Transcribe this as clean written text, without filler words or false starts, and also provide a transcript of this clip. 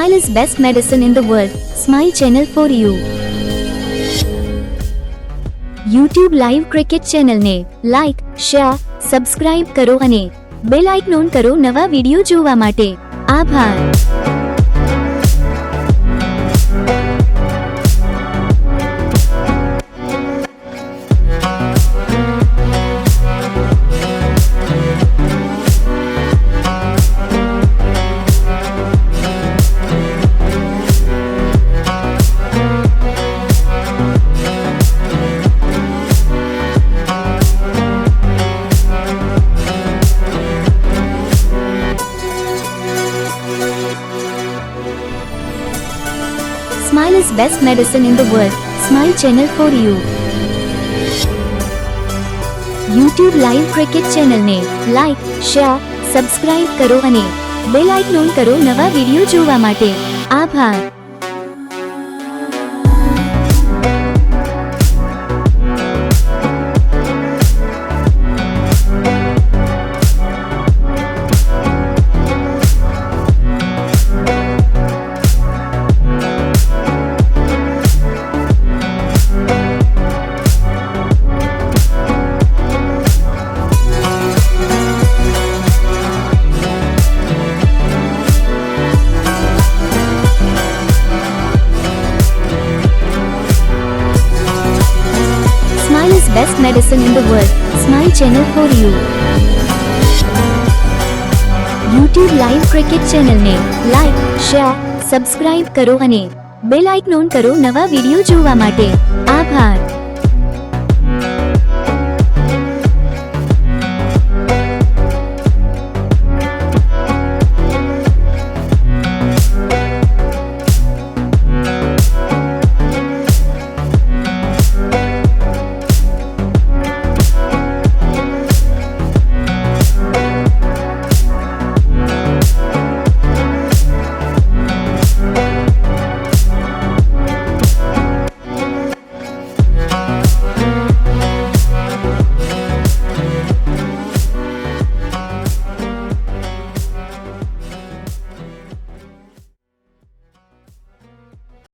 Smile is best medicine in the world. Smile channel for you. YouTube live cricket ચેનલને like, share, subscribe કરો અને bell icon કરો નવા video જોવા માટે. આભાર. Smile is best medicine in the world. Smile channel for you. YouTube live cricket ચેનલને like, share, subscribe કરો અને બેલ આઇકન કરો નવા વિડિયો જોવા માટે. આભાર. Smile is best medicine in the world. Smile channel for you. YouTube live cricket ચેનલને like, share, subscribe કરો અને બેલ આઇકન કરો નવા વિડિયો જોવા માટે. આભાર.